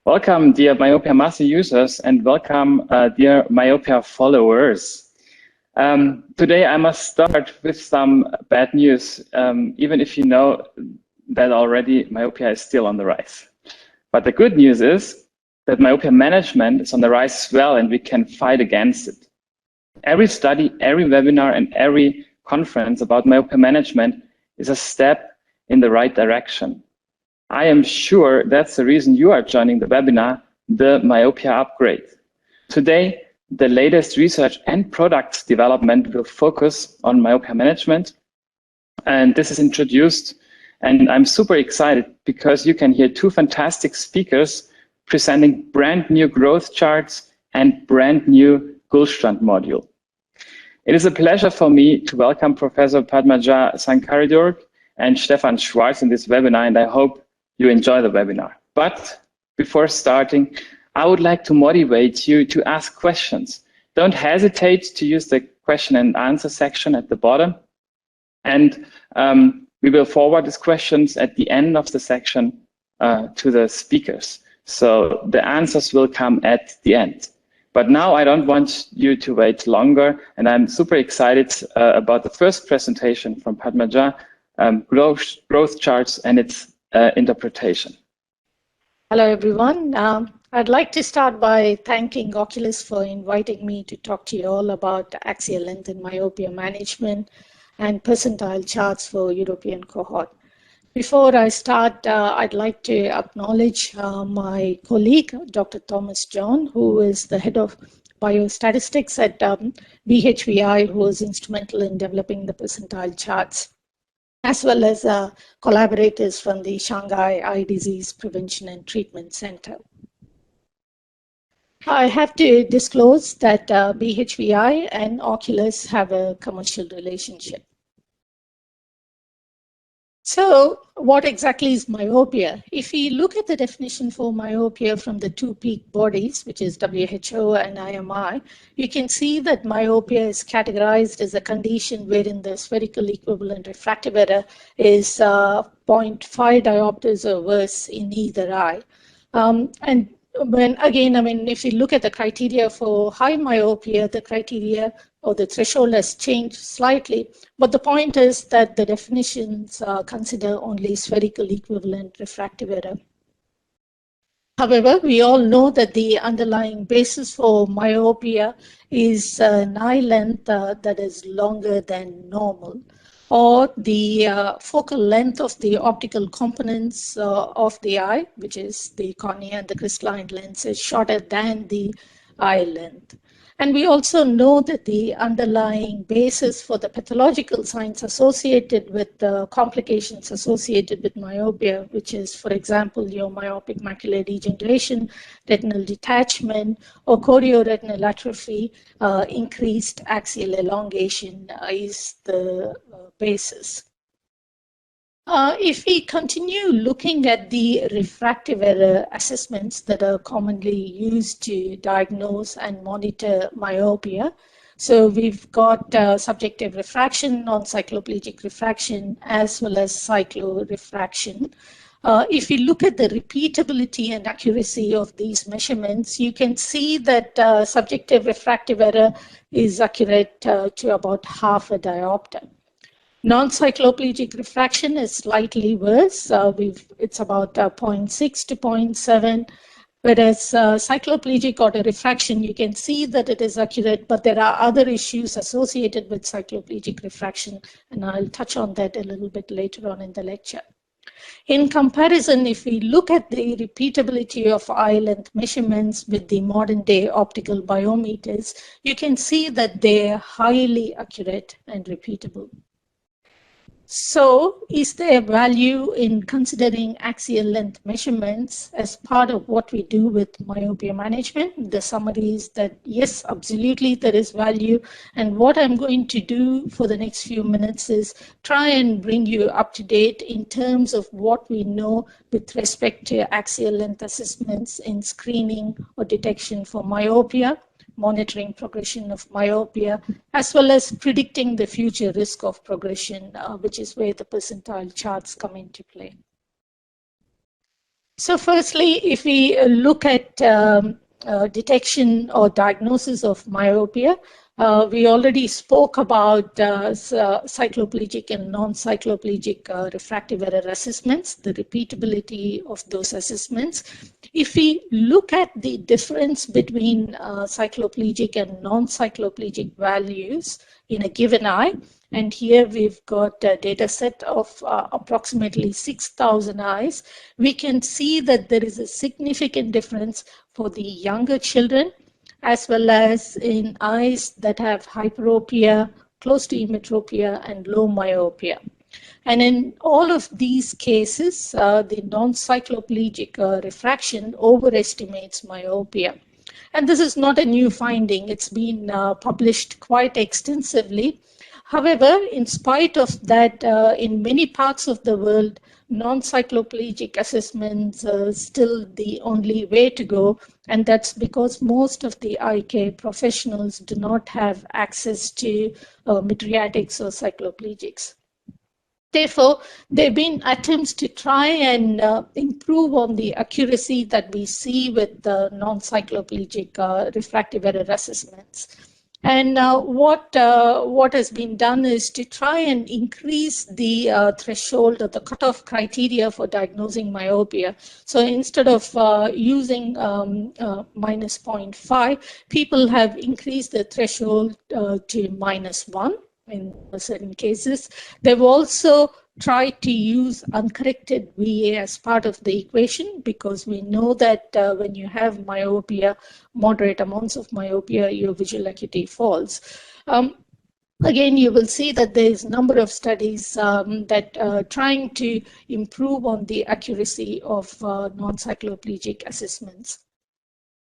Welcome, dear Myopia Master users, and welcome, dear Myopia followers. Today I must start with some bad news, even if you know that already myopia is still on the rise. But the good news is that myopia management is on the rise as well, and we can fight against it. Every study, every webinar, and every conference about myopia management is a step in the right direction. I am sure that's the reason you are joining the webinar, the Myopia Upgrade. Today, the latest research and product development will focus on myopia management. And this is introduced, and I'm super excited because you can hear two fantastic speakers presenting brand new growth charts and brand new Gullstrand module. It is a pleasure for me to welcome Professor Padmaja Sankaridurg and Stefan Schwarz in this webinar, and I hope you enjoy the webinar. But before starting, I would like to motivate you to ask questions. Don't hesitate to use the question and answer section at the bottom. And we will forward these questions at the end of the section to the speakers. So the answers will come at the end. But now I don't want you to wait longer, and I'm super excited about the first presentation from Padmaja, growth charts and its interpretation. Hello, everyone. I'd like to start by thanking OCULUS for inviting me to talk to you all about axial length and myopia management and percentile charts for European cohort. Before I start, I'd like to acknowledge my colleague, Dr. Thomas John, who is the head of biostatistics at BHVI, who was instrumental in developing the percentile charts, as well as collaborators from the Shanghai Eye Disease Prevention and Treatment Center. I have to disclose that BHVI and OCULUS have a commercial relationship. So what exactly is myopia? If we look at the definition for myopia from the two peak bodies, which is WHO and IMI, you can see that myopia is categorized as a condition wherein the spherical equivalent refractive error is 0.5 diopters or worse in either eye. And when again, I mean, if you look at the criteria for high myopia, the criteria or the threshold has changed slightly, but the point is that the definitions consider only spherical equivalent refractive error. However, we all know that the underlying basis for myopia is an eye length that is longer than normal, or the focal length of the optical components of the eye, which is the cornea and the crystalline lens, is shorter than the eye length. And we also know that the underlying basis for the pathological signs associated with the complications associated with myopia, which is, for example, your myopic macular degeneration, retinal detachment, or chorioretinal atrophy, increased axial elongation is the basis. If we continue looking at the refractive error assessments that are commonly used to diagnose and monitor myopia, so we've got subjective refraction, non-cycloplegic refraction, as well as cyclorefraction. If we look at the repeatability and accuracy of these measurements, you can see that subjective refractive error is accurate to about half a diopter. Non-cycloplegic refraction is slightly worse. It's about 0.6 to 0.7, whereas cycloplegic or refraction, you can see that it is accurate, but there are other issues associated with cycloplegic refraction, and I'll touch on that a little bit later on in the lecture. In comparison, if we look at the repeatability of eye length measurements with the modern day optical biometers, you can see that they're highly accurate and repeatable. So, is there value in considering axial length measurements as part of what we do with myopia management? The summary is that yes, absolutely, there is value. And what I'm going to do for the next few minutes is try and bring you up to date in terms of what we know with respect to axial length assessments in screening or detection for myopia, monitoring progression of myopia, as well as predicting the future risk of progression, which is where the percentile charts come into play. So firstly, if we look at detection or diagnosis of myopia, we already spoke about cycloplegic and non-cycloplegic refractive error assessments, the repeatability of those assessments. If we look at the difference between cycloplegic and non-cycloplegic values in a given eye, and here we've got a data set of approximately 6,000 eyes, we can see that there is a significant difference for the younger children, as well as in eyes that have hyperopia, close to emmetropia, and low myopia. And in all of these cases, the non-cycloplegic refraction overestimates myopia. And this is not a new finding. It's been published quite extensively. However, in spite of that, in many parts of the world, non-cycloplegic assessments are still the only way to go, and that's because most of the eye care professionals do not have access to mydriatics or cycloplegics. Therefore, there have been attempts to try and improve on the accuracy that we see with the non-cycloplegic refractive error assessments. And what has been done is to try and increase the threshold or the cutoff criteria for diagnosing myopia. So instead of using minus 0.5, people have increased the threshold to -1 in certain cases. They've also tried to use uncorrected VA as part of the equation, because we know that when you have myopia, moderate amounts of myopia, your visual acuity falls. Again, you will see that there is a number of studies that are trying to improve on the accuracy of non-cycloplegic assessments.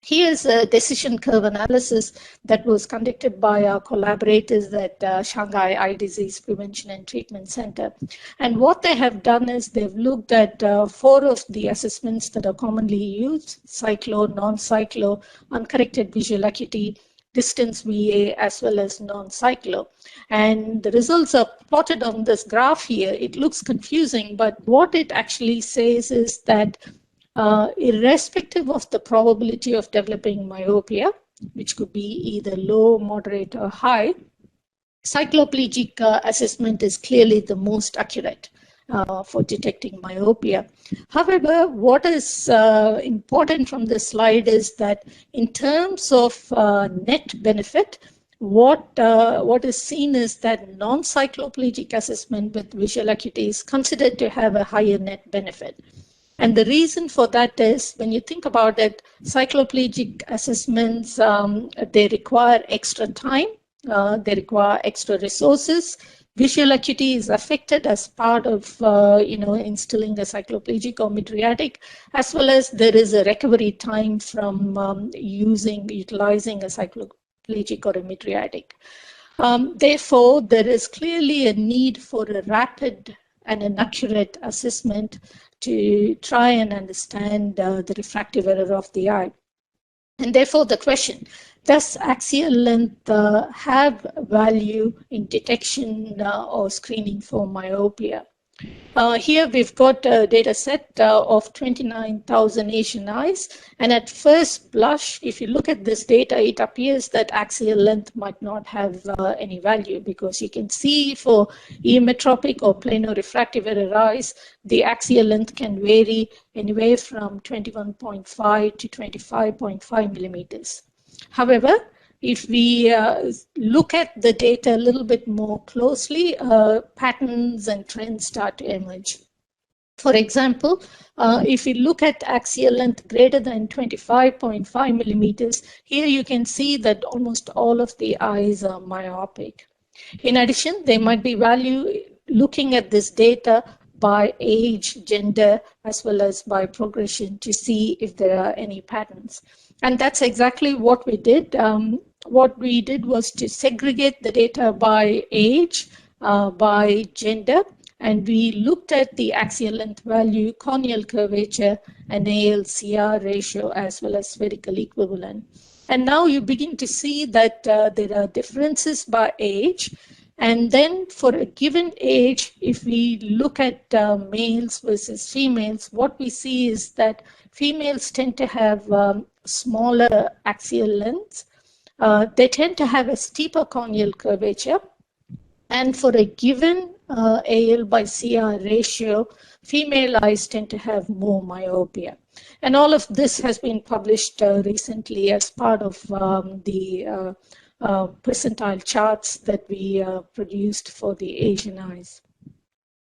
Here's a decision curve analysis that was conducted by our collaborators at Shanghai Eye Disease Prevention and Treatment Center. And what they have done is they've looked at 4 of the assessments that are commonly used: cyclo, non-cyclo, uncorrected visual acuity, distance VA, as well as non-cyclo. And the results are plotted on this graph here. It looks confusing, but what it actually says is that irrespective of the probability of developing myopia, which could be either low, moderate, or high, cycloplegic assessment is clearly the most accurate for detecting myopia. However, what is important from this slide is that in terms of net benefit, what is seen is that non-cycloplegic assessment with visual acuity is considered to have a higher net benefit. And the reason for that is, when you think about it, cycloplegic assessments, they require extra time, they require extra resources. Visual acuity is affected as part of, instilling a cycloplegic or mydriatic, as well as there is a recovery time from utilizing a cycloplegic or a mydriatic. Therefore, there is clearly a need for a rapid and an accurate assessment to try and understand the refractive error of the eye. And therefore, the question, does axial length have value in detection or screening for myopia? Here we've got a data set of 29,000 Asian eyes, and at first blush, if you look at this data, it appears that axial length might not have any value, because you can see for emmetropic or planar refractive error eyes, the axial length can vary anywhere from 21.5 to 25.5 millimeters. However, if we look at the data a little bit more closely, patterns and trends start to emerge. For example, if we look at axial length greater than 25.5 millimeters, here you can see that almost all of the eyes are myopic. In addition, there might be value looking at this data by age, gender, as well as by progression to see if there are any patterns. And that's exactly what we did. What we did was to segregate the data by age, by gender, and we looked at the axial length value, corneal curvature, and ALCR ratio, as well as spherical equivalent. And now you begin to see that there are differences by age, And then for a given age, if we look at males versus females, what we see is that females tend to have smaller axial lengths. They tend to have a steeper corneal curvature. And for a given AL by CR ratio, female eyes tend to have more myopia. And all of this has been published recently as part of the percentile charts that we produced for the Asian eyes.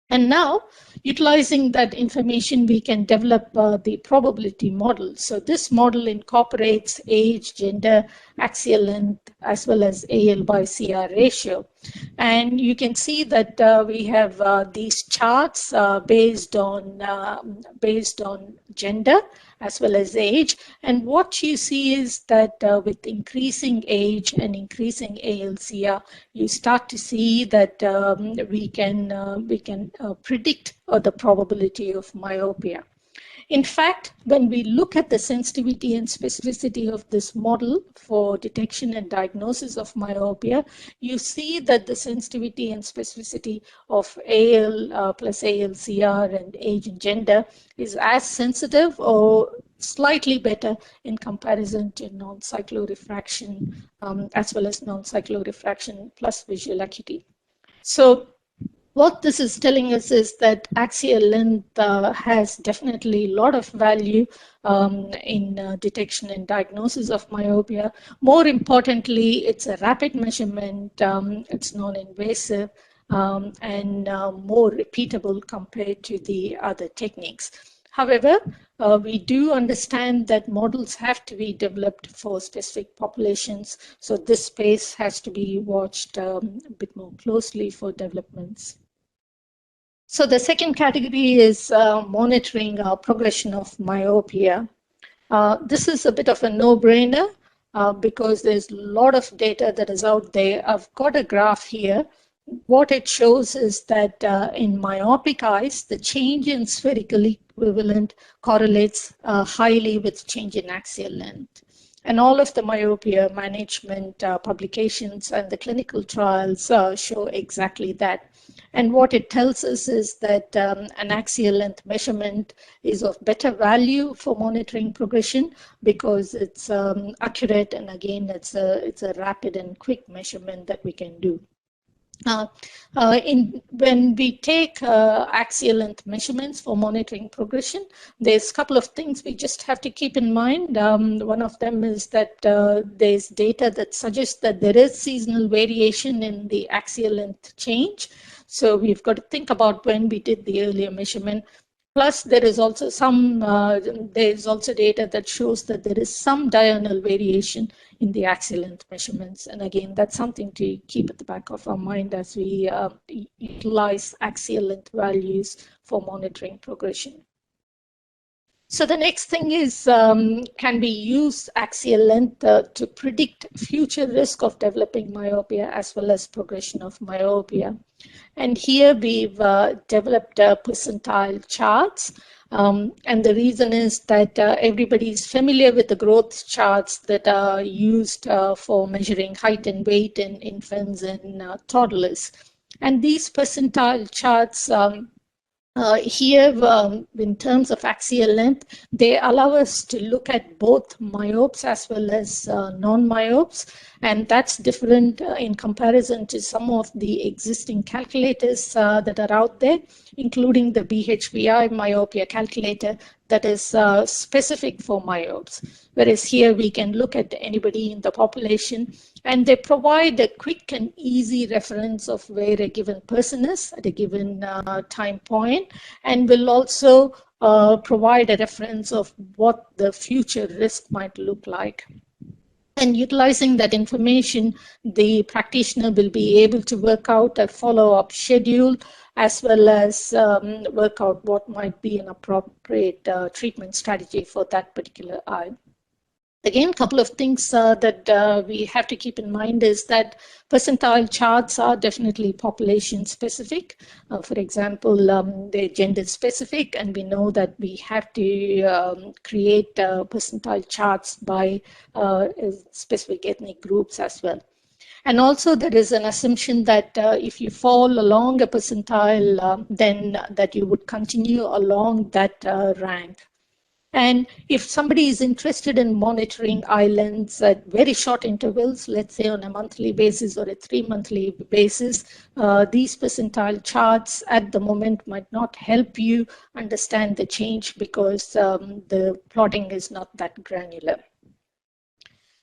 And now, utilizing that information, we can develop the probability model. So this model incorporates age, gender, axial length, as well as AL by CR ratio. And you can see that we have these charts based on gender as well as age. And what you see is that with increasing age and increasing ALCR, you start to see that we can predict the probability of myopia. In fact, when we look at the sensitivity and specificity of this model for detection and diagnosis of myopia, you see that the sensitivity and specificity of AL plus ALCR and age and gender is as sensitive or slightly better in comparison to non-cyclorefraction as well as non-cyclorefraction plus visual acuity. So what this is telling us is that axial length has definitely a lot of value in detection and diagnosis of myopia. More importantly, it's a rapid measurement, it's non-invasive, and more repeatable compared to the other techniques. However, we do understand that models have to be developed for specific populations, so this space has to be watched a bit more closely for developments. So the second category is monitoring progression of myopia. This is a bit of a no-brainer because there's a lot of data that is out there. I've got a graph here. What it shows is that in myopic eyes, the change in spherical equivalent correlates highly with change in axial length. And all of the myopia management publications and the clinical trials show exactly that. And what it tells us is that an axial length measurement is of better value for monitoring progression because it's accurate, and again, it's a rapid and quick measurement that we can do. When we take axial length measurements for monitoring progression, there's a couple of things we just have to keep in mind. One of them is that there's data that suggests that there is seasonal variation in the axial length change. So we've got to think about when we did the earlier measurement. Plus, there is also data that shows that there is some diurnal variation in the axial length measurements. And again, that's something to keep at the back of our mind as we utilize axial length values for monitoring progression. So the next thing is, can we use axial length to predict future risk of developing myopia as well as progression of myopia? And here we've developed percentile charts. And the reason is that everybody is familiar with the growth charts that are used for measuring height and weight in infants and toddlers. And these percentile charts here, in terms of axial length, they allow us to look at both myopes as well as non-myopes, and that's different in comparison to some of the existing calculators that are out there, including the BHVI myopia calculator that is specific for myopes. Whereas here we can look at anybody in the population, and they provide a quick and easy reference of where a given person is at a given time point, and will also provide a reference of what the future risk might look like. And utilizing that information, the practitioner will be able to work out a follow-up schedule as well as work out what might be an appropriate treatment strategy for that particular eye. Again, a couple of things that we have to keep in mind is that percentile charts are definitely population specific. For example, they're gender specific, and we know that we have to create percentile charts by specific ethnic groups as well. And also there is an assumption that if you fall along a percentile, then that you would continue along that rank. And if somebody is interested in monitoring islands at very short intervals, let's say on a monthly basis or a 3-monthly basis, these percentile charts at the moment might not help you understand the change because the plotting is not that granular.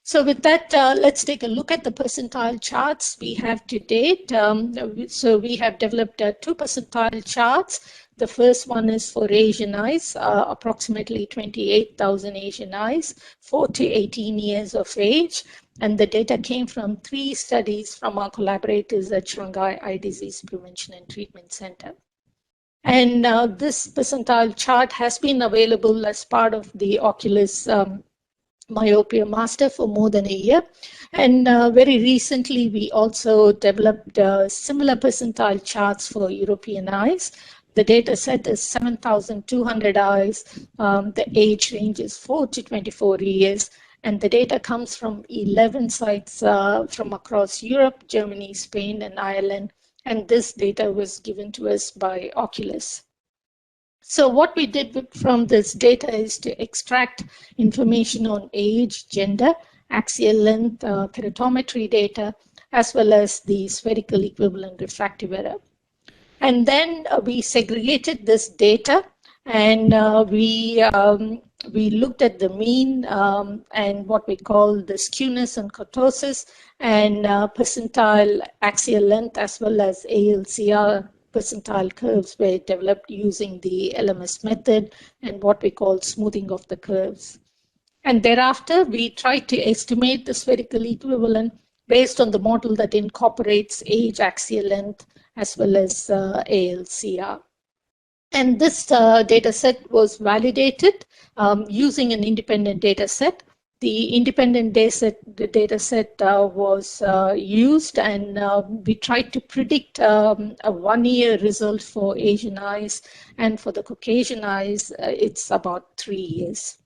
So with that, let's take a look at the percentile charts we have to date. So we have developed 2 percentile charts. The first one is for Asian eyes, approximately 28,000 Asian eyes, 4 to 18 years of age. And the data came from 3 studies from our collaborators at Shanghai Eye Disease Prevention and Treatment Center. And this percentile chart has been available as part of the OCULUS Myopia Master for more than a year. And very recently, we also developed similar percentile charts for European eyes. The data set is 7,200 eyes. The age range is 4 to 24 years. And the data comes from 11 sites from across Europe, Germany, Spain, and Ireland. And this data was given to us by Oculus. So what we did from this data is to extract information on age, gender, axial length, keratometry data, as well as the spherical equivalent refractive error. And then we segregated this data, and we looked at the mean and what we call the skewness and kurtosis, and percentile axial length, as well as ALCR percentile curves were developed using the LMS method and what we call smoothing of the curves. And thereafter, we tried to estimate the spherical equivalent based on the model that incorporates age, axial length, as well as ALCR. And this data set was validated using an independent data set. The independent data set was used, and we tried to predict a 1-year result for Asian eyes, and for the Caucasian eyes, it's about 3 years.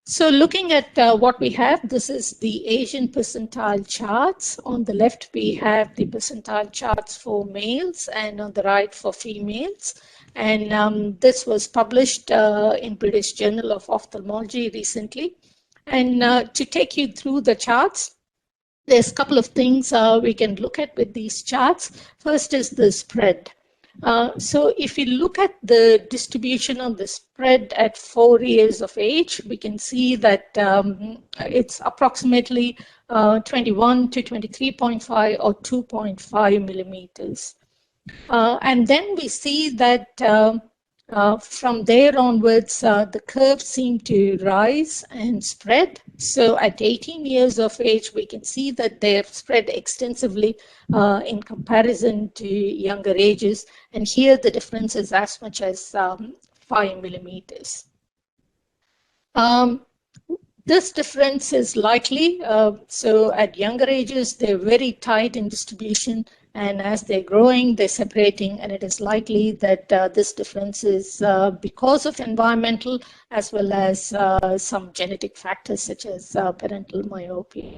So looking at what we have, this is the Asian percentile charts. On the left, we have the percentile charts for males, and on the right for females. And this was published in British Journal of Ophthalmology recently. And to take you through the charts, there's a couple of things we can look at with these charts. First is the spread. So if you look at the distribution of the spread at 4 years of age, we can see that it's approximately 21 to 23.5 or 2.5 millimeters. And then we see that from there onwards, the curves seem to rise and spread. So at 18 years of age, we can see that they have spread extensively in comparison to younger ages. And here the difference is as much as 5 millimeters. This difference is likely. So at younger ages, they're very tight in distribution. And as they're growing, they're separating, and it is likely that this difference is because of environmental as well as some genetic factors such as parental myopia.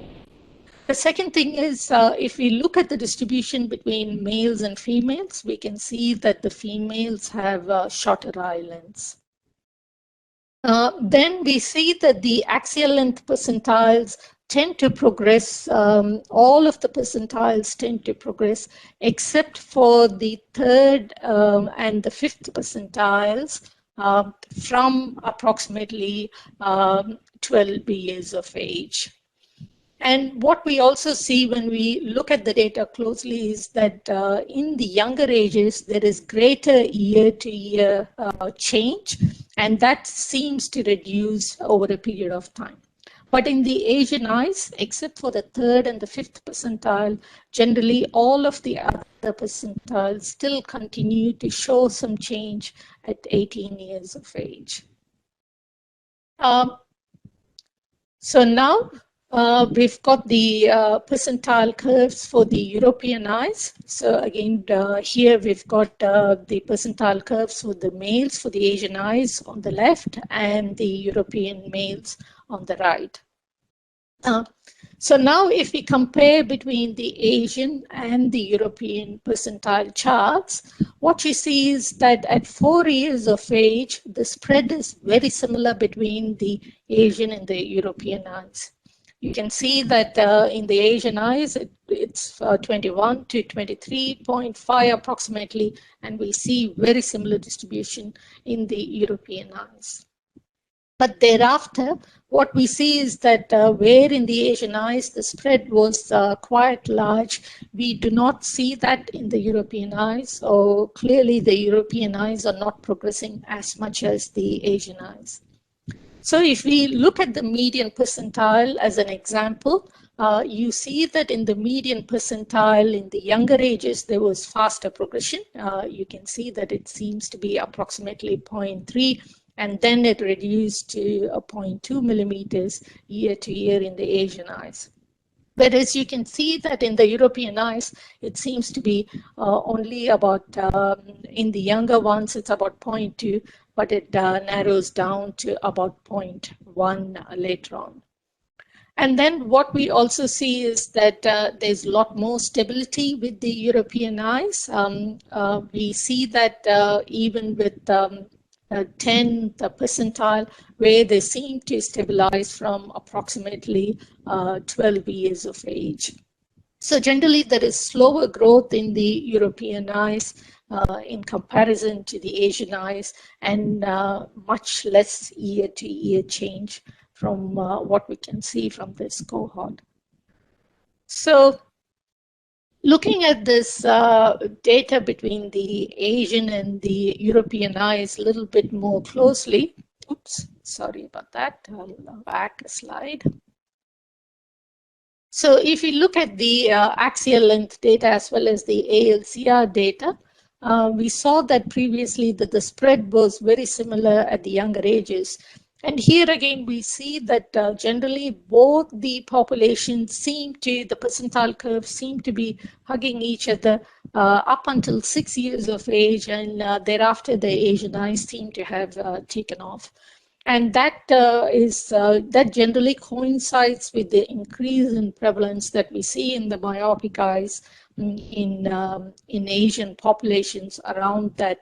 The second thing is, if we look at the distribution between males and females, we can see that the females have shorter eye lengths. Then we see that the axial length percentiles tend to progress, all of the percentiles tend to progress, except for the 3rd and the 5th percentiles from approximately 12 years of age. And what we also see when we look at the data closely is that in the younger ages, there is greater year-to-year change, and that seems to reduce over a period of time. But in the Asian eyes, except for the 3rd and the 5th percentile, generally all of the other percentiles still continue to show some change at 18 years of age. So now we've got the percentile curves for the European eyes. So again, here we've got the percentile curves for the males, for the Asian eyes on the left, and the European males on the right. So now if we compare between the Asian and the European percentile charts, what you see is that at 4 years of age, the spread is very similar between the Asian and the European eyes. You can see that in the Asian eyes, it's 21 to 23.5 approximately, and we see very similar distribution in the European eyes. But thereafter, what we see is that where in the Asian eyes the spread was quite large, we do not see that in the European eyes. So clearly the European eyes are not progressing as much as the Asian eyes. So if we look at the median percentile as an example, you see that in the median percentile in the younger ages, there was faster progression. You can see that it seems to be approximately 0.3, and then it reduced to 0.2 millimeters year to year in the Asian eyes. Whereas you can see that in the European eyes, it seems to be only about, in the younger ones, it's about 0.2, but it narrows down to about 0.1 later on. And then what we also see is that there's a lot more stability with the European eyes. We see that even with 10th percentile, where they seem to stabilize from approximately 12 years of age. So generally, there is slower growth in the European eyes in comparison to the Asian eyes, and much less year-to-year change from what we can see from this cohort. So looking at this data between the Asian and the European eyes a little bit more closely, oops, sorry about that, I'll back a slide. So if you look at the axial length data as well as the ALCR data, we saw that previously that the spread was very similar at the younger ages. And here again, we see that generally both the populations seem to, the percentile curves seem to be hugging each other up until 6 years of age, and thereafter the Asian eyes seem to have taken off. And that that generally coincides with the increase in prevalence that we see in the myopic eyes in Asian populations around that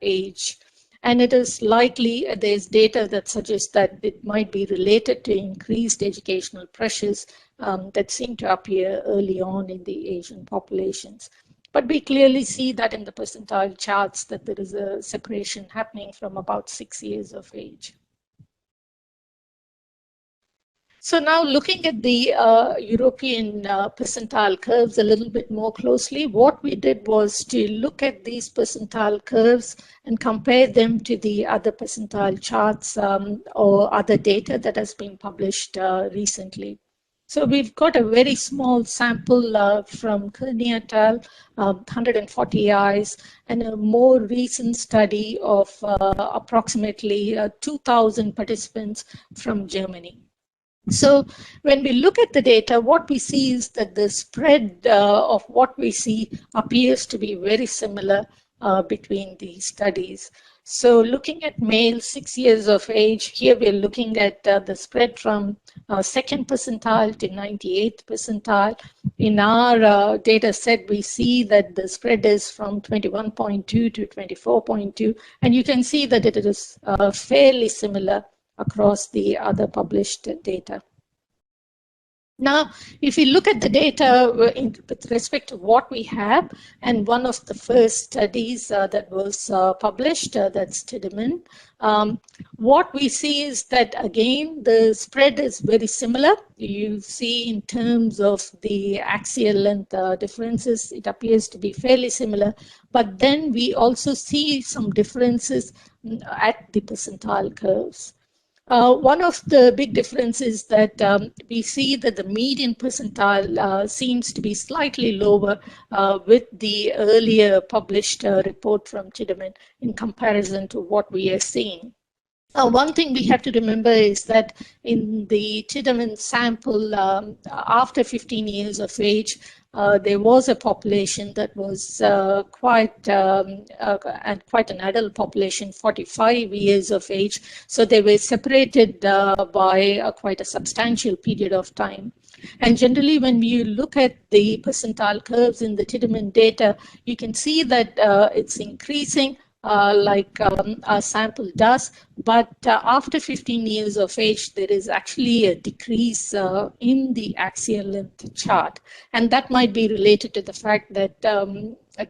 age. And it is likely, there's data that suggests that it might be related to increased educational pressures that seem to appear early on in the Asian populations. But we clearly see that in the percentile charts that there is a separation happening from about 6 years of age. So now looking at the European percentile curves a little bit more closely, what we did was to look at these percentile curves and compare them to the other percentile charts or other data that has been published recently. So we've got a very small sample from Kearney et al., 140 eyes, and a more recent study of approximately 2,000 participants from Germany. So when we look at the data, what we see is that the spread of what we see appears to be very similar between these studies. So looking at males 6 years of age, here we're looking at the spread from 2nd percentile to 98th percentile. In our data set, we see that the spread is from 21.2 to 24.2, and you can see that it is fairly similar across the other published data. Now, if we look at the data with respect to what we have, and one of the first studies that was published, that's Tiedemann, what we see is that, again, the spread is very similar. You see in terms of the axial length differences, it appears to be fairly similar, but then we also see some differences at the percentile curves. One of the big differences is that we see that the median percentile seems to be slightly lower with the earlier published report from Tiedemann in comparison to what we are seeing. One thing we have to remember is that in the Tiedemann sample, after 15 years of age, there was a population that was quite an adult population, 45 years of age. So they were separated by quite a substantial period of time. And generally, when you look at the percentile curves in the Tiedemann data, you can see that it's increasing like our sample does, but after 15 years of age, there is actually a decrease in the axial length chart. And that might be related to the fact that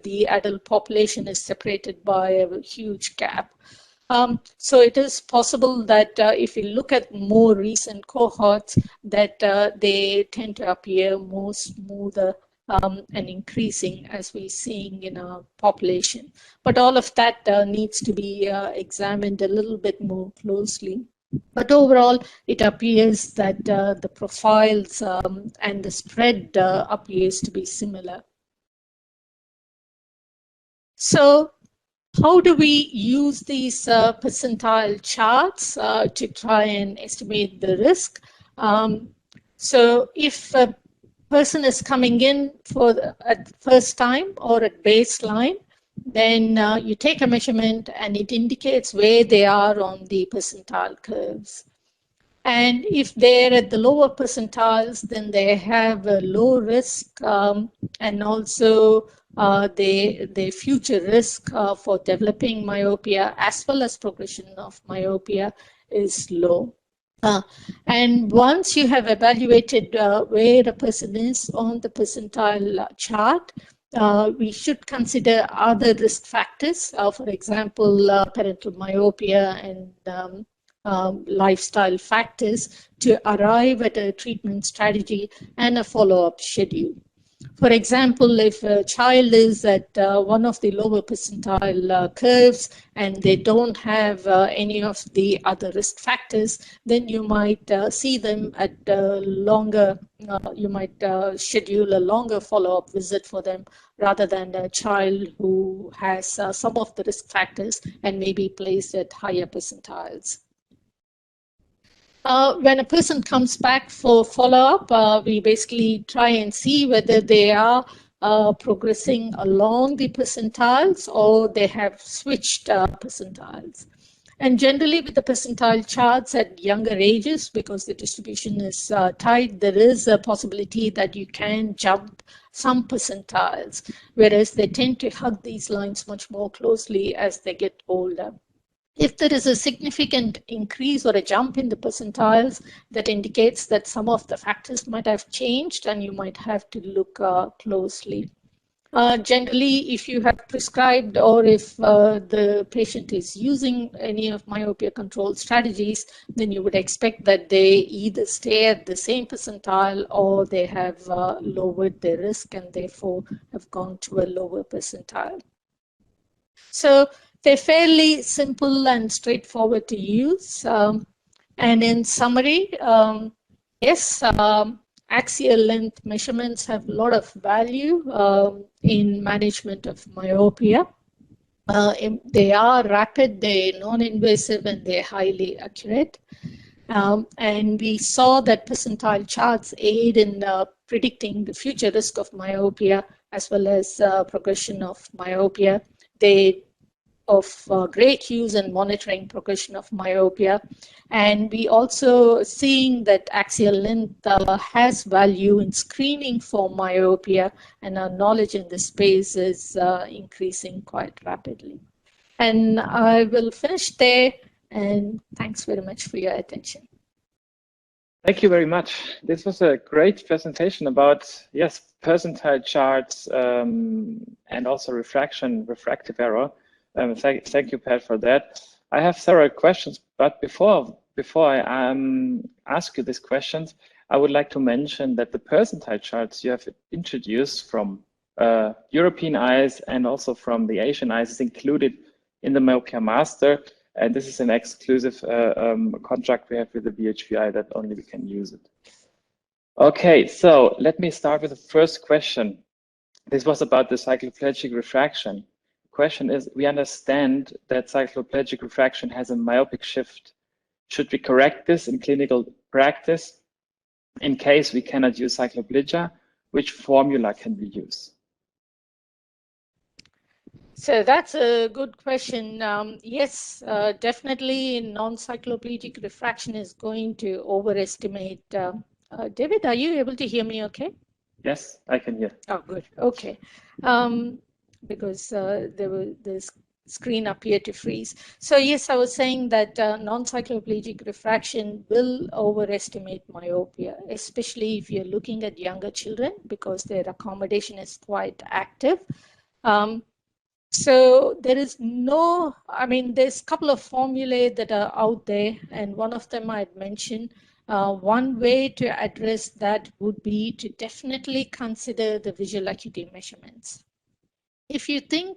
the adult population is separated by a huge gap. So it is possible that if you look at more recent cohorts, that they tend to appear more smoother and increasing as we're seeing in our population. But all of that needs to be examined a little bit more closely. But overall, it appears that the profiles and the spread appears to be similar. So how do we use these percentile charts to try and estimate the risk? So if a person is coming in at first time or at baseline, then you take a measurement and it indicates where they are on the percentile curves. And if they're at the lower percentiles, then they have a low risk and also the future risk for developing myopia as well as progression of myopia is low. And once you have evaluated where a person is on the percentile chart, we should consider other risk factors, for example, parental myopia and lifestyle factors to arrive at a treatment strategy and a follow-up schedule. For example, if a child is at one of the lower percentile curves and they don't have any of the other risk factors, then you might see them at longer, you might schedule a longer follow-up visit for them rather than a child who has some of the risk factors and may be placed at higher percentiles. When a person comes back for follow-up, we basically try and see whether they are progressing along the percentiles or they have switched percentiles. And generally with the percentile charts at younger ages, because the distribution is tight, there is a possibility that you can jump some percentiles, whereas they tend to hug these lines much more closely as they get older. If there is a significant increase or a jump in the percentiles, that indicates that some of the factors might have changed and you might have to look closely. Generally, if you have prescribed or if the patient is using any of myopia control strategies, then you would expect that they either stay at the same percentile or they have lowered their risk and therefore have gone to a lower percentile. So they're fairly simple and straightforward to use. And in summary, yes, axial length measurements have a lot of value in management of myopia. They are rapid, they're non-invasive, and they're highly accurate. And we saw that percentile charts aid in predicting the future risk of myopia as well as progression of myopia. They of great use in monitoring progression of myopia. And we also seeing that axial length has value in screening for myopia, and our knowledge in this space is increasing quite rapidly. And I will finish there, and thanks very much for your attention. Thank you very much. This was a great presentation about, yes, percentile charts and also refraction, refractive error. Thank you, Pat, for that. I have several questions, but before I ask you these questions, I would like to mention that the percentile charts you have introduced from European eyes and also from the Asian eyes is included in the Myopia Master, and this is an exclusive contract we have with the BHVI that only we can use it. Okay, so let me start with the first question. This was about the cycloplegic refraction. Question is, we understand that cycloplegic refraction has a myopic shift. Should we correct this in clinical practice? In case we cannot use cycloplegia, which formula can we use? So that's a good question. Yes, definitely non-cycloplegic refraction is going to overestimate David, are you able to hear me okay? Yes, I can hear. Oh, good. Okay. Because the screen appeared to freeze. So yes, I was saying that non-cycloplegic refraction will overestimate myopia, especially if you're looking at younger children because their accommodation is quite active. So there is no, I mean, there's a couple of formulae that are out there, and one of them I'd mentioned. One way to address that would be to definitely consider the visual acuity measurements. If you think,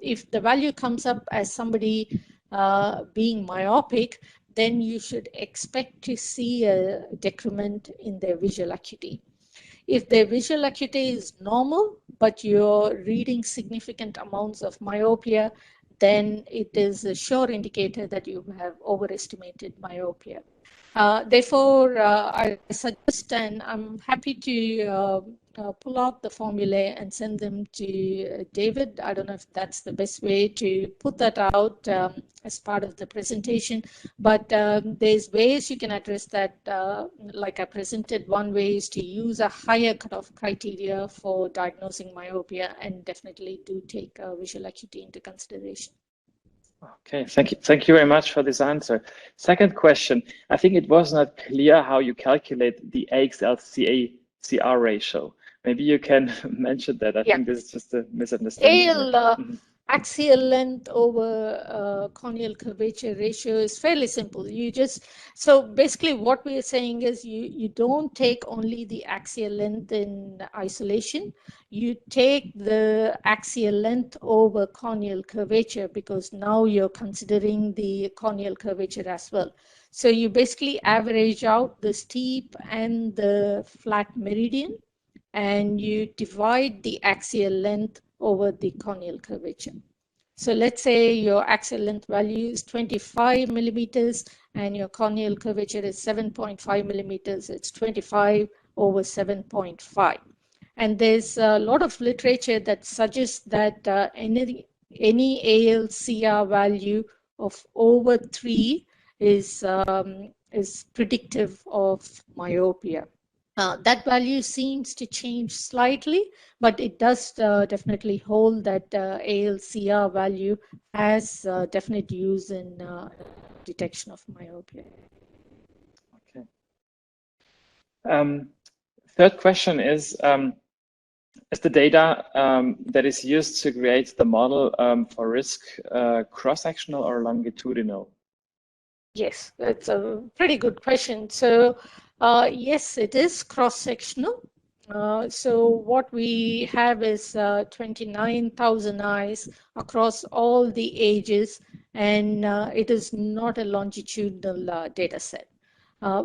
if the value comes up as somebody being myopic, then you should expect to see a decrement in their visual acuity. If their visual acuity is normal, but you're reading significant amounts of myopia, then it is a sure indicator that you have overestimated myopia. Therefore, I suggest, and I'm happy to pull out the formulae and send them to David. I don't know if that's the best way to put that out as part of the presentation, but there's ways you can address that. Like I presented, one way is to use a higher cutoff criteria for diagnosing myopia, and definitely do take visual acuity into consideration. Okay, thank you very much for this answer. Second question, I think it was not clear how you calculate the axial CA-CR ratio. Maybe you can mention that. I think this is just a misunderstanding. Axial length over corneal curvature ratio is fairly simple. You just, so basically what we are saying is you don't take only the axial length in isolation. You take the axial length over corneal curvature, because now you're considering the corneal curvature as well. So you basically average out the steep and the flat meridian, and you divide the axial length over the corneal curvature. So let's say your axial length value is 25 millimeters and your corneal curvature is 7.5 millimeters. It's 25 over 7.5. And there's a lot of literature that suggests that any ALCR value of over 3 is predictive of myopia. That value seems to change slightly, but it does definitely hold that ALCR value has definite use in detection of myopia. Okay. Third question is the data that is used to create the model for risk cross-sectional or longitudinal? Yes, that's a pretty good question. So yes, it is cross-sectional. So what we have is 29,000 eyes across all the ages, and it is not a longitudinal data set.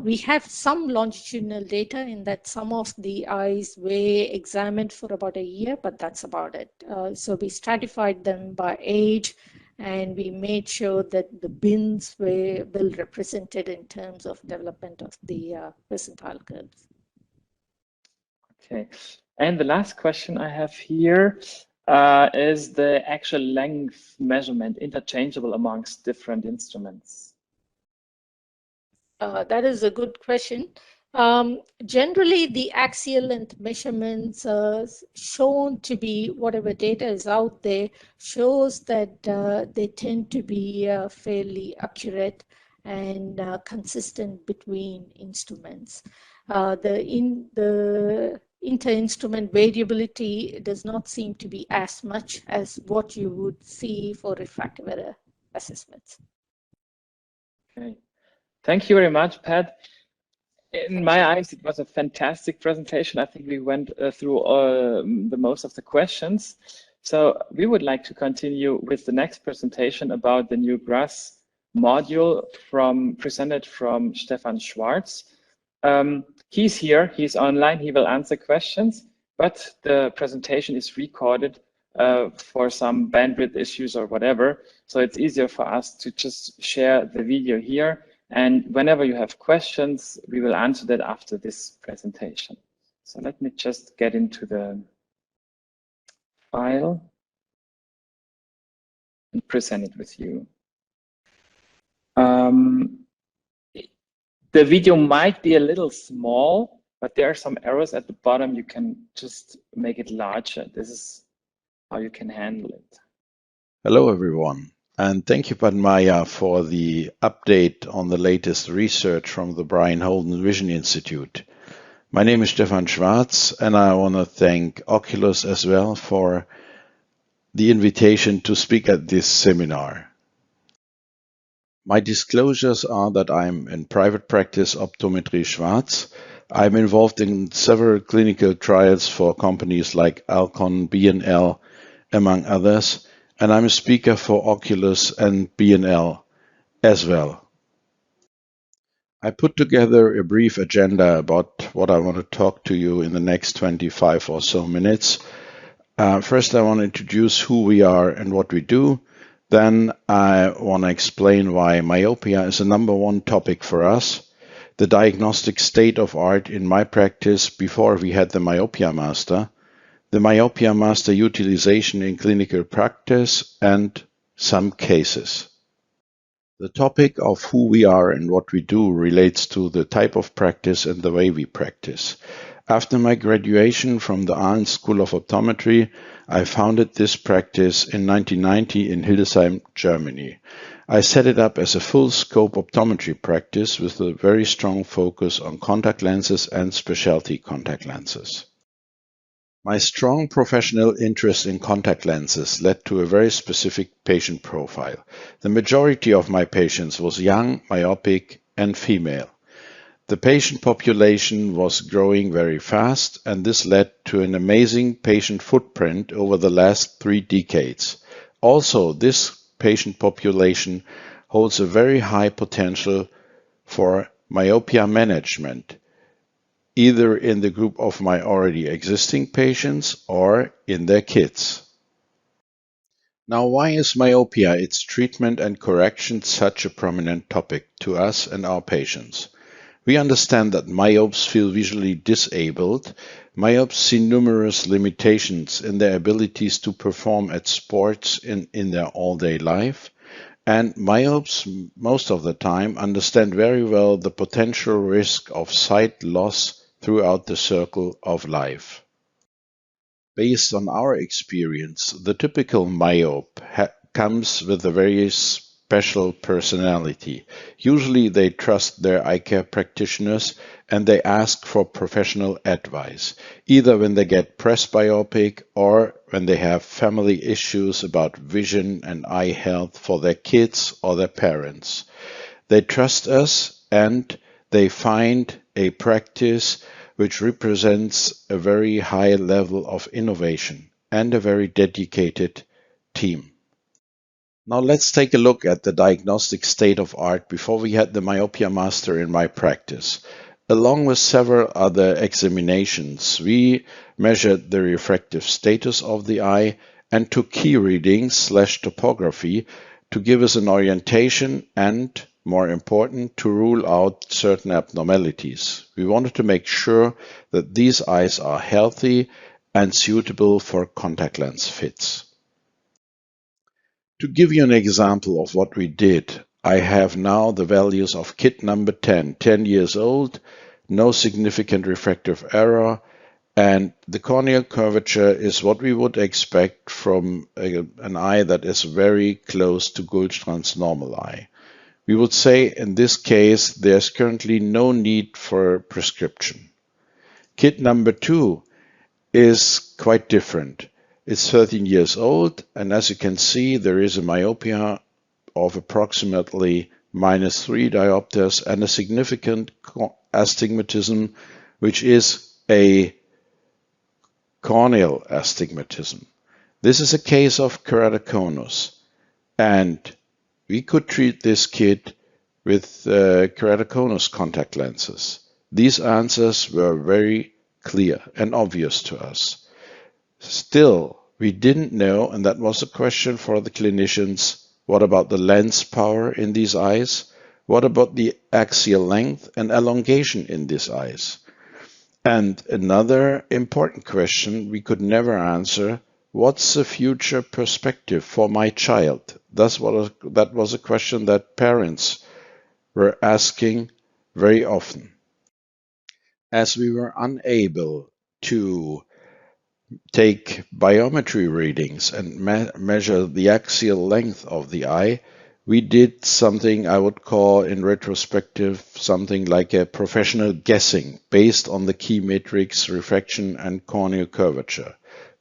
We have some longitudinal data in that some of the eyes were examined for about a year, but that's about it. So we stratified them by age, and we made sure that the bins were well represented in terms of development of the percentile curves. Okay, and the last question I have here is the actual length measurement interchangeable amongst different instruments? That is a good question. Generally, the axial length measurements shown to be, whatever data is out there, shows that they tend to be fairly accurate and consistent between instruments. The inter-instrument variability does not seem to be as much as what you would see for refractive error assessments. Okay. Thank you very much, Pat. In my eyes, it was a fantastic presentation. I think we went through the most of the questions. So we would like to continue with the next presentation about the new GRAS module presented from Stefan Schwarz. He's here, he's online, he will answer questions, but the presentation is recorded for some bandwidth issues or whatever. So it's easier for us to just share the video here. And whenever you have questions, we will answer that after this presentation. So let me just get into the file and present it with you. The video might be a little small, but there are some arrows at the bottom. You can just make it larger. This is how you can handle it. Hello, everyone, and thank you, Padmaja, for the update on the latest research from the Brian Holden Vision Institute. My name is Stefan Schwarz, and I want to thank Oculus as well for the invitation to speak at this seminar. My disclosures are that I'm in private practice optometry Schwarz. I'm involved in several clinical trials for companies like Alcon, B&L, among others, and I'm a speaker for Oculus and B&L as well. I put together a brief agenda about what I want to talk to you in the next 25 or so minutes. First, I want to introduce who we are and what we do. Then I want to explain why myopia is the #1 topic for us, the diagnostic state of art in my practice before we had the Myopia Master, the Myopia Master utilization in clinical practice, and some cases. The topic of who we are and what we do relates to the type of practice and the way we practice. After my graduation from the Arndt School of Optometry, I founded this practice in 1990 in Hildesheim, Germany. I set it up as a full-scope optometry practice with a very strong focus on contact lenses and specialty contact lenses. My strong professional interest in contact lenses led to a very specific patient profile. The majority of my patients was young, myopic, and female. The patient population was growing very fast, and this led to an amazing patient footprint over the last 3 decades. Also, this patient population holds a very high potential for myopia management, either in the group of my already existing patients or in their kids. Now, why is myopia, its treatment and correction, such a prominent topic to us and our patients? We understand that myopes feel visually disabled. Myopes see numerous limitations in their abilities to perform at sports in their all-day life. And myopes, most of the time, understand very well the potential risk of sight loss throughout the circle of life. Based on our experience, the typical myope comes with a very special personality. Usually they trust their eye care practitioners and they ask for professional advice, either when they get presbyopic or when they have family issues about vision and eye health for their kids or their parents. They trust us and they find a practice which represents a very high level of innovation and a very dedicated team. Now let's take a look at the diagnostic state of art before we had the Myopia Master in my practice. Along with several other examinations, we measured the refractive status of the eye and took key readings / topography to give us an orientation and, more important, to rule out certain abnormalities. We wanted to make sure that these eyes are healthy and suitable for contact lens fits. To give you an example of what we did, I have now the values of kid number 10 years old, no significant refractive error, and the corneal curvature is what we would expect from an eye that is very close to Gullstrand's normal eye. We would say in this case there's currently no need for prescription. Kid number 2 is quite different. It's 13 years old, and as you can see, there is a myopia of approximately -3 diopters and a significant astigmatism, which is a corneal astigmatism. This is a case of keratoconus, and we could treat this kid with keratoconus contact lenses. These answers were very clear and obvious to us. Still, we didn't know, and that was a question for the clinicians, what about the lens power in these eyes? What about the axial length and elongation in these eyes? And another important question we could never answer, what's the future perspective for my child? That was a question that parents were asking very often. As we were unable to take biometry readings and measure the axial length of the eye, we did something I would call in retrospective something like a professional guessing based on the key metrics refraction and corneal curvature.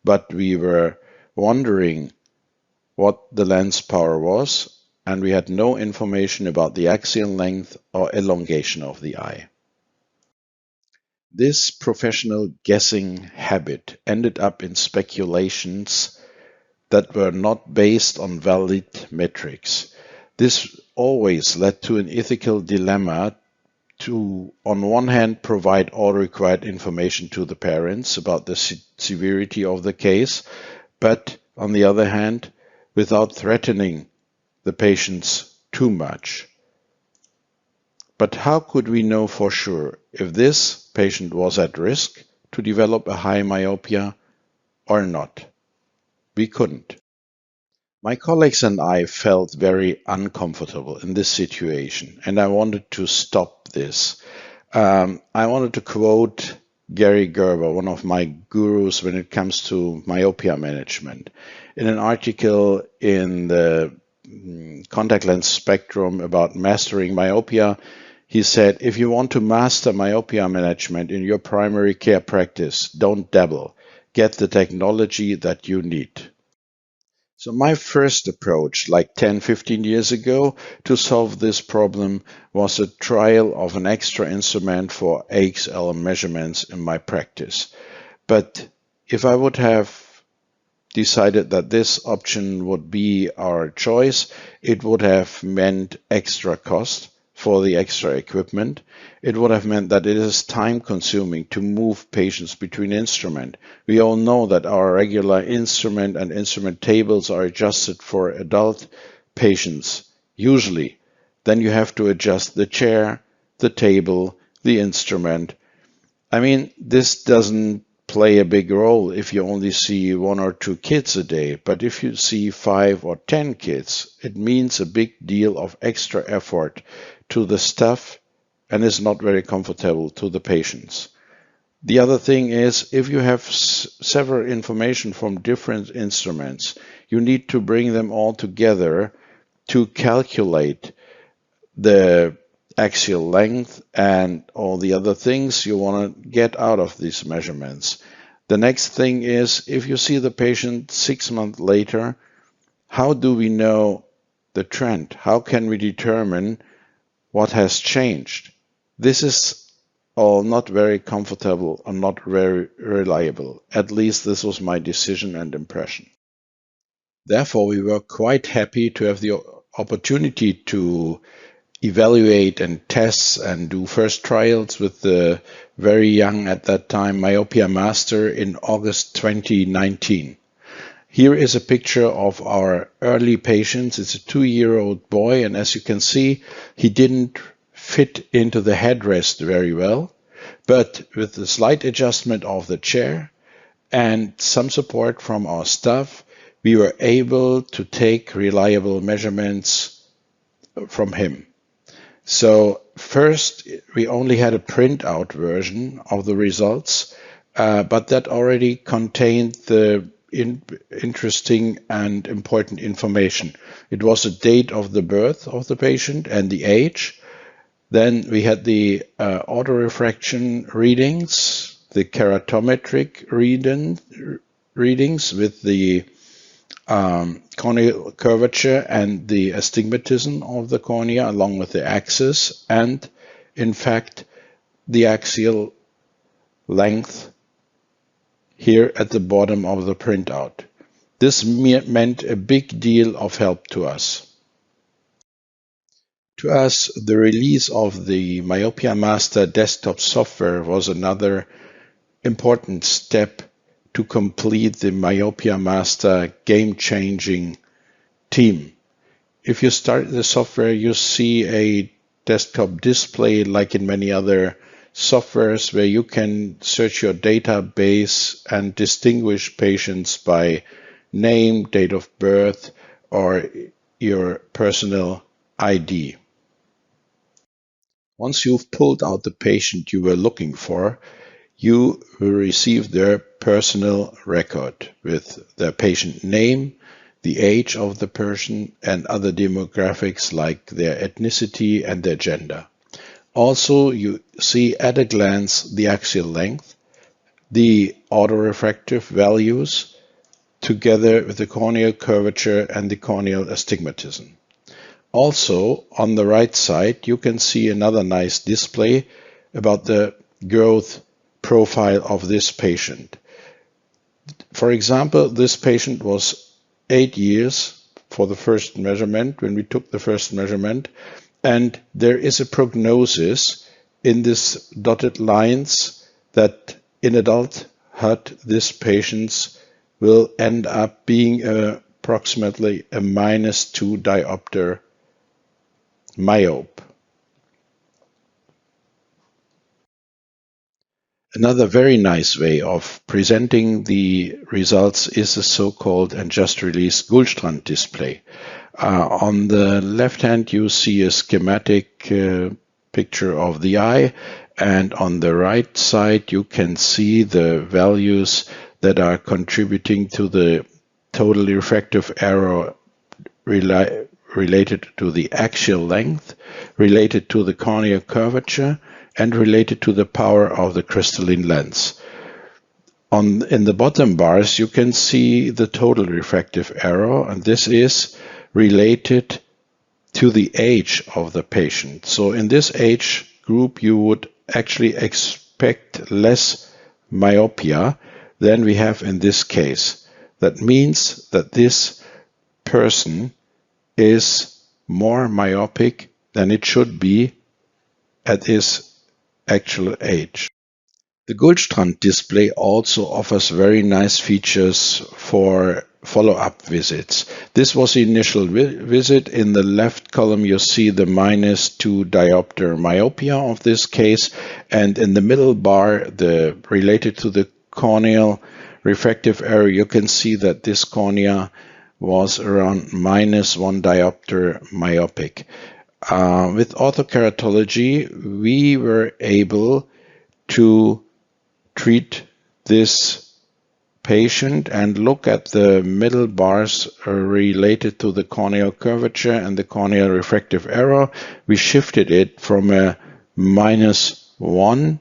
But we were wondering what the lens power was, and we had no information about the axial length or elongation of the eye. This professional guessing habit ended up in speculations that were not based on valid metrics. This always led to an ethical dilemma to, on one hand, provide all required information to the parents about the severity of the case, but on the other hand, without threatening the patients too much. But how could we know for sure if this patient was at risk to develop a high myopia or not? We couldn't. My colleagues and I felt very uncomfortable in this situation, and I wanted to stop this. I wanted to quote Gary Gerber, one of my gurus when it comes to myopia management. In an article in the Contact Lens Spectrum about mastering myopia, he said, if you want to master myopia management in your primary care practice, don't dabble. Get the technology that you need. So my first approach, like 10, 15 years ago, to solve this problem was a trial of an extra instrument for axial measurements in my practice. But if I would have decided that this option would be our choice, it would have meant extra cost for the extra equipment. It would have meant that it is time consuming to move patients between instruments. We all know that our regular instrument and instrument tables are adjusted for adult patients, usually. Then you have to adjust the chair, the table, the instrument. I mean, this doesn't play a big role if you only see 1 or 2 kids a day, but if you see 5 or 10 kids, it means a big deal of extra effort to the staff and is not very comfortable to the patients. The other thing is, if you have several information from different instruments, you need to bring them all together to calculate the axial length and all the other things you want to get out of these measurements. The next thing is, if you see the patient 6 months later, how do we know the trend? How can we determine what has changed? This is all not very comfortable and not very reliable. At least this was my decision and impression. Therefore, we were quite happy to have the opportunity to evaluate and test and do first trials with the very young at that time Myopia Master in August 2019. Here is a picture of our early patients. It's a 2-year-old boy, and as you can see, he didn't fit into the headrest very well, but with the slight adjustment of the chair and some support from our staff, we were able to take reliable measurements from him. So first, we only had a printout version of the results, but that already contained the interesting and important information. It was the date of the birth of the patient and the age. Then we had the autorefraction readings, the keratometric readings with the corneal curvature and the astigmatism of the cornea along with the axis, and in fact the axial length here at the bottom of the printout. This meant a big deal of help to us. To us, the release of the Myopia Master desktop software was another important step to complete the Myopia Master game-changing team. If you start the software, you see a desktop display like in many other softwares where you can search your database and distinguish patients by name, date of birth, or your personal ID. Once you've pulled out the patient you were looking for, you will receive their personal record with their patient name, the age of the person, and other demographics like their ethnicity and their gender. Also, you see at a glance the axial length, the autorefractive values, together with the corneal curvature and the corneal astigmatism. Also, on the right side, you can see another nice display about the growth profile of this patient. For example, this patient was 8 years for the first measurement, when we took the first measurement, and there is a prognosis in these dotted lines that in adulthood, this patient will end up being approximately a -2 diopter myope. Another very nice way of presenting the results is the so-called and just released Gullstrand display. On the left hand, you see a schematic picture of the eye, and on the right side, you can see the values that are contributing to the total refractive error related to the axial length, related to the corneal curvature, and related to the power of the crystalline lens. In the bottom bars, you can see the total refractive error, and this is related to the age of the patient. So in this age group, you would actually expect less myopia than we have in this case. That means that this person is more myopic than it should be at his actual age. The Gullstrand display also offers very nice features for follow-up visits. This was the initial visit. In the left column, you see the -2 diopter myopia of this case, and in the middle bar, related to the corneal refractive error, you can see that this cornea was around -1 diopter myopic. With orthokeratology, we were able to treat this patient and look at the middle bars related to the corneal curvature and the corneal refractive error. We shifted it from a -1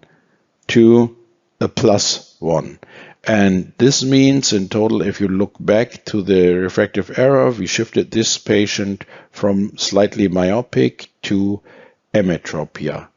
to a +1. And this means in total, if you look back to the refractive error, we shifted this patient from slightly myopic to emetropia.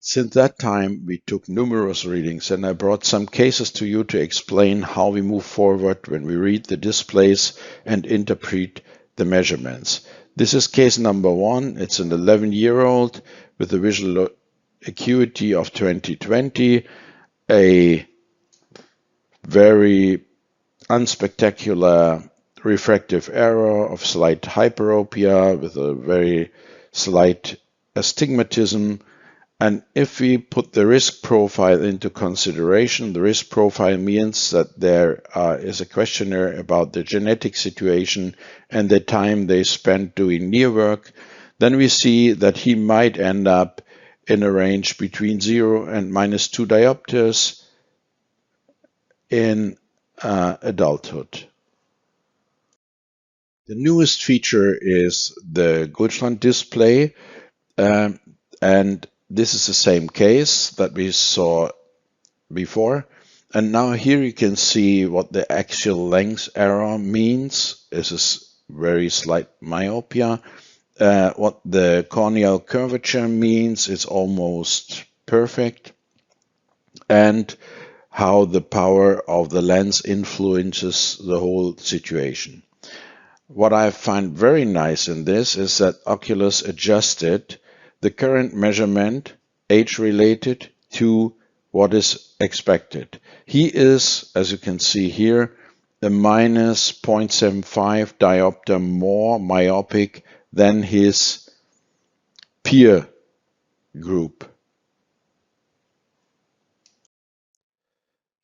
Since that time, we took numerous readings, and I brought some cases to you to explain how we move forward when we read the displays and interpret the measurements. This is case number 1. It's an 11-year-old with a visual acuity of 20/20, a very unspectacular refractive error of slight hyperopia with a very slight astigmatism. And if we put the risk profile into consideration, the risk profile means that there is a questionnaire about the genetic situation and the time they spent doing near work, then we see that he might end up in a range between 0 and -2 diopters in adulthood. The newest feature is the Gullstrand display, and this is the same case that we saw before. And now here you can see what the axial length error means. This is very slight myopia. What the corneal curvature means is almost perfect. And how the power of the lens influences the whole situation. What I find very nice in this is that Oculus adjusted the current measurement, age-related, to what is expected. He is, as you can see here, a -0.75 diopter more myopic than his peer group.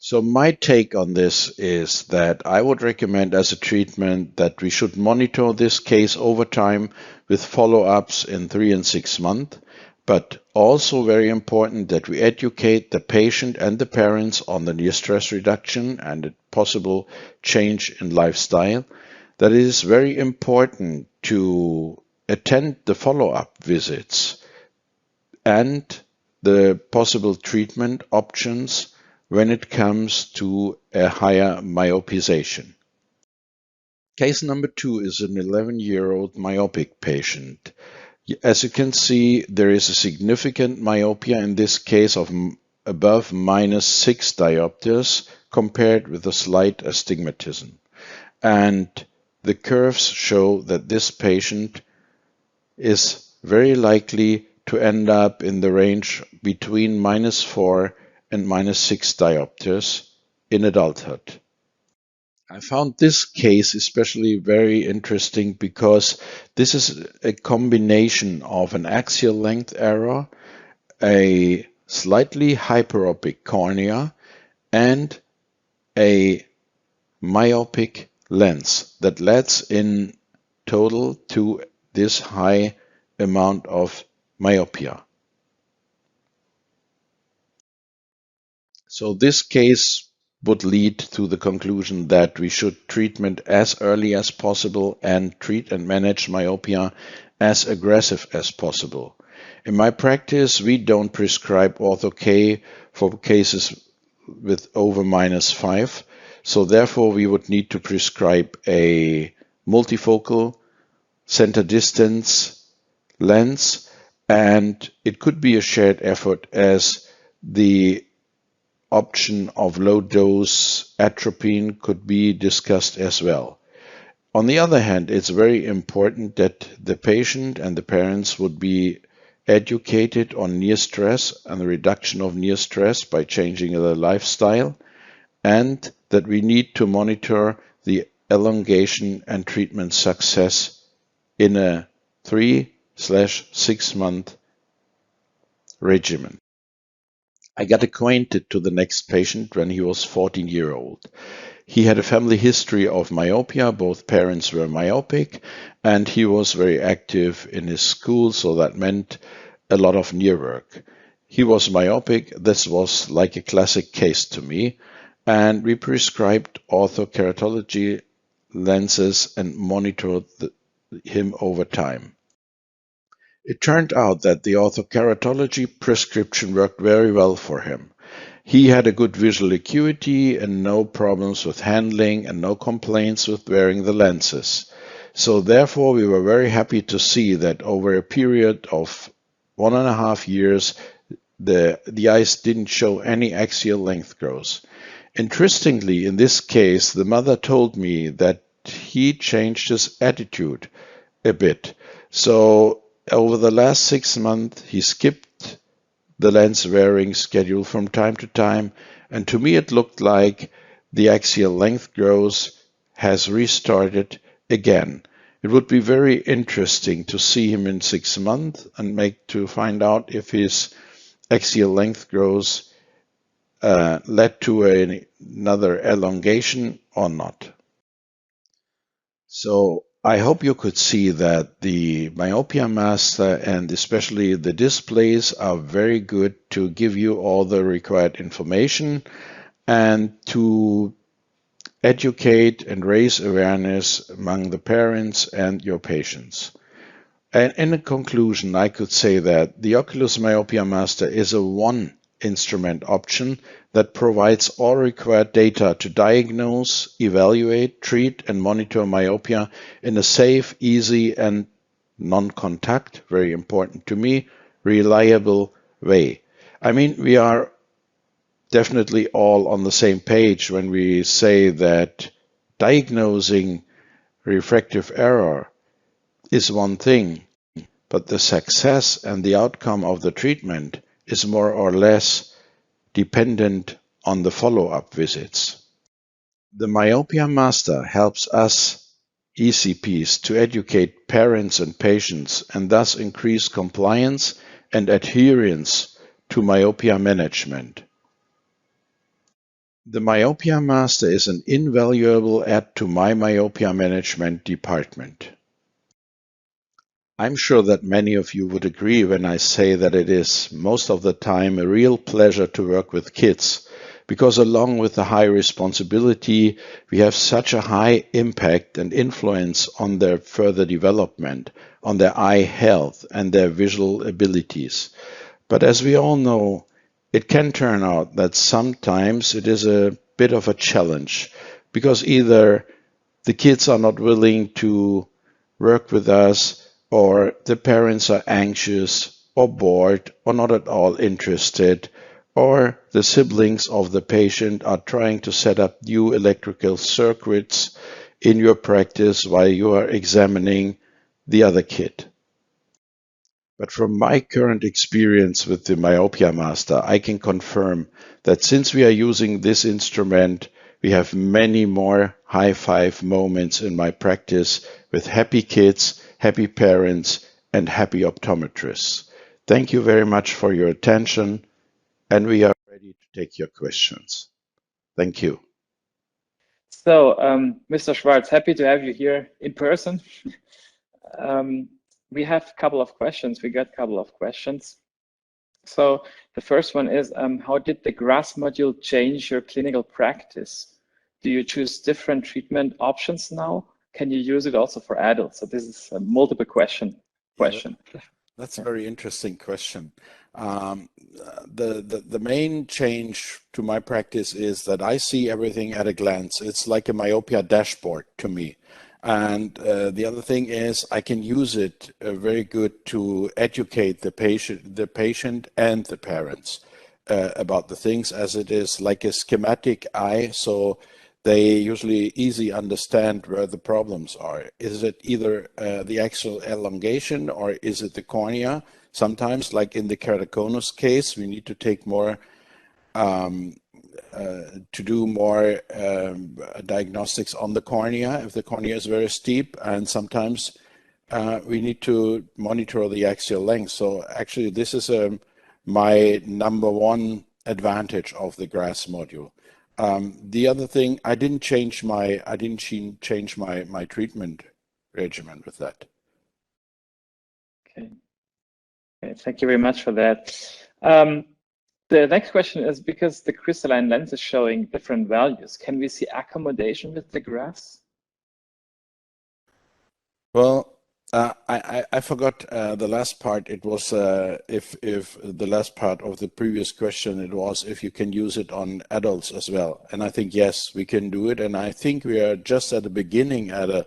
So my take on this is that I would recommend as a treatment that we should monitor this case over time with follow-ups in 3 and 6 months, but also very important that we educate the patient and the parents on the near stress reduction and a possible change in lifestyle. That it is very important to attend the follow-up visits and the possible treatment options when it comes to a higher myopization. Case number 2 is an 11-year-old myopic patient. As you can see, there is a significant myopia in this case of above -6 diopters compared with a slight astigmatism. And the curves show that this patient is very likely to end up in the range between -4 and -6 diopters in adulthood. I found this case especially very interesting because this is a combination of an axial length error, a slightly hyperopic cornea, and a myopic lens that leads in total to this high amount of myopia. So this case would lead to the conclusion that we should treatment as early as possible and treat and manage myopia as aggressive as possible. In my practice, we don't prescribe ortho-K for cases with over -5, so therefore we would need to prescribe a multifocal center distance lens, and it could be a shared effort as the option of low dose atropine could be discussed as well. On the other hand, it's very important that the patient and the parents would be educated on near stress and the reduction of near stress by changing their lifestyle, and that we need to monitor the elongation and treatment success in a 3/6 month regimen. I got acquainted to the next patient when he was 14-year-old. He had a family history of myopia. Both parents were myopic, and he was very active in his school, so that meant a lot of near work. He was myopic. This was like a classic case to me, and we prescribed orthokeratology lenses and monitored him over time. It turned out that the orthokeratology prescription worked very well for him. He had a good visual acuity and no problems with handling and no complaints with wearing the lenses. So therefore we were very happy to see that over a period of 1.5 years the eyes didn't show any axial length growth. Interestingly, in this case, the mother told me that he changed his attitude a bit. So over the last 6 months, he skipped the lens wearing schedule from time to time, and to me it looked like the axial length growth has restarted again. It would be very interesting to see him in 6 months and to find out if his axial length growth led to another elongation or not. So I hope you could see that the Myopia Master and especially the displays are very good to give you all the required information and to educate and raise awareness among the parents and your patients. And in conclusion, I could say that the Oculus Myopia Master is a one-instrument option that provides all required data to diagnose, evaluate, treat, and monitor myopia in a safe, easy, and non-contact, very important to me, reliable way. I mean, we are definitely all on the same page when we say that diagnosing refractive error is one thing, but the success and the outcome of the treatment is more or less dependent on the follow-up visits. The Myopia Master helps us ECPs to educate parents and patients and thus increase compliance and adherence to myopia management. The Myopia Master is an invaluable add to my myopia management department. I'm sure that many of you would agree when I say that it is most of the time a real pleasure to work with kids, because along with the high responsibility, we have such a high impact and influence on their further development, on their eye health and their visual abilities. But as we all know, it can turn out that sometimes it is a bit of a challenge, because either the kids are not willing to work with us, or the parents are anxious or bored or not at all interested, or the siblings of the patient are trying to set up new electrical circuits in your practice while you are examining the other kid. But from my current experience with the Myopia Master, I can confirm that since we are using this instrument, we have many more high five moments in my practice with happy kids, happy parents, and happy optometrists. Thank you very much for your attention, and we are ready to take your questions. Thank you. So, Mr. Schwarz, happy to have you here in person. We have a couple of questions. We got a couple of questions. So the first one is, how did the GRAS module change your clinical practice? Do you choose different treatment options now? Can you use it also for adults? So this is a multiple question. That's a very interesting question. The main change to my practice is that I see everything at a glance. It's like a myopia dashboard to me. And the other thing is I can use it very good to educate the patient and the parents about the things, as it is like a schematic eye. So they usually easily understand where the problems are. Is it either the axial elongation, or is it the cornea? Sometimes, like in the keratoconus case, we need to take more to do more diagnostics on the cornea if the cornea is very steep, and sometimes we need to monitor the axial length. So actually, this is my number one advantage of the GRAS module. The other thing, I didn't change my treatment regimen with that. Okay, thank you very much for that. The next question is, because the crystalline lens is showing different values, can we see accommodation with the GRAS? Well, I forgot the last part. It was if the last part of the previous question, it was if you can use it on adults as well. And I think yes, we can do it. And I think we are just at the beginning at a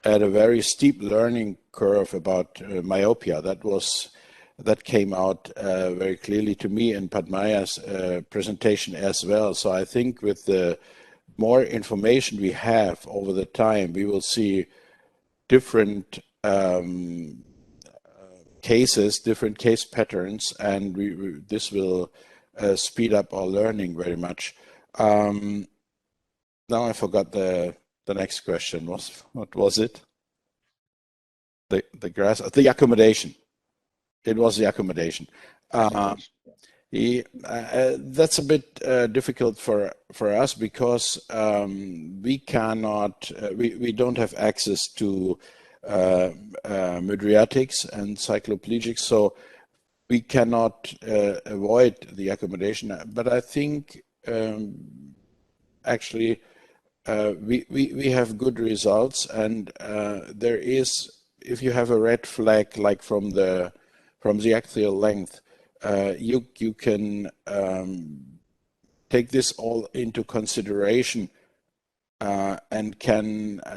very steep learning curve about myopia. That came out very clearly to me in Padmaja's presentation as well. So I think with the more information we have over the time, we will see different cases, different case patterns, and this will speed up our learning very much. Now I forgot the next question. What was it? The GRAS, the accommodation. It was the accommodation. That's a bit difficult for us, because we cannot, we don't have access to mydriatics and cycloplegics, so we cannot avoid the accommodation. But I think actually we have good results, and there is, if you have a red flag like from the axial length, you can take this all into consideration, and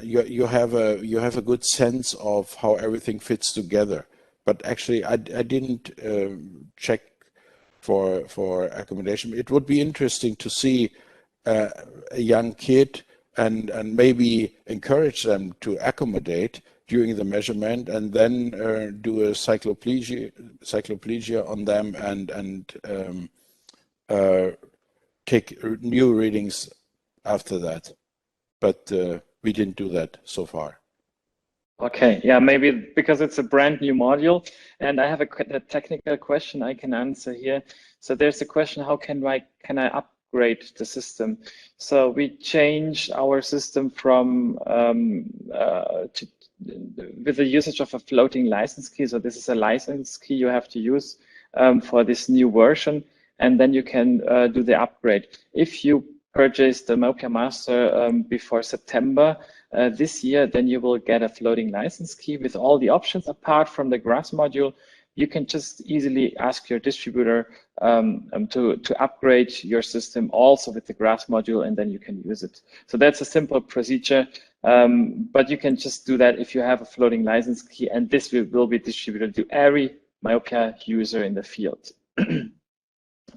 you have a good sense of how everything fits together. But actually, I didn't check for accommodation. It would be interesting to see a young kid and maybe encourage them to accommodate during the measurement, and then do a cycloplegia on them, and take new readings after that. But we didn't do that so far. Okay, yeah, maybe because it's a brand new module, and I have a technical question I can answer here. So there's a question: how can I upgrade the system. So we changed our system from with the usage of a floating license key. So this is a license key you have to use for this new version, and then you can do the upgrade. If you purchase the Myopia Master before September this year, then you will get a floating license key with all the options apart from the GRAS module. You can just easily ask your distributor to upgrade your system also with the GRAS module, and then you can use it. So that's a simple procedure, but you can just do that if you have a floating license key, and this will be distributed to every myopia user in the field.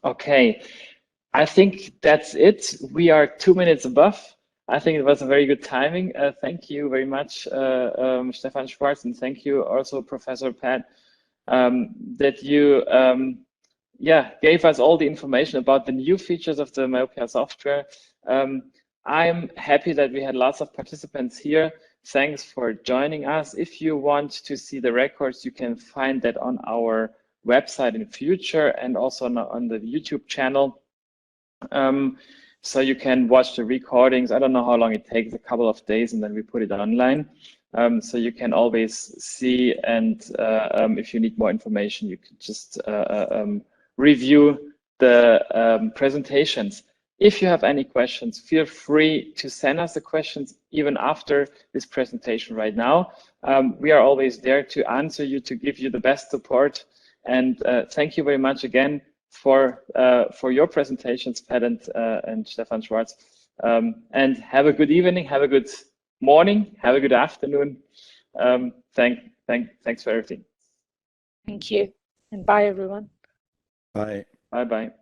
Okay, I think that's it. We are 2 minutes above. I think it was a very good timing. Thank you very much, Stefan Schwarz, and thank you also, Professor Pat, that you gave us all the information about the new features of the Myopia software. I'm happy that we had lots of participants here. Thanks for joining us. If you want to see the records, you can find that on our website in future and also on the YouTube channel. So you can watch the recordings. I don't know how long it takes, a couple of days, and then we put it online. So you can always see, and if you need more information, you can just review the presentations. If you have any questions, feel free to send us the questions even after this presentation right now. We are always there to answer you, to give you the best support. And thank you very much again for your presentations, Pat and Stefan Schwarz. And have a good evening, have a good morning, have a good afternoon. Thanks for everything. Thank you, and bye everyone. Bye. Bye-bye.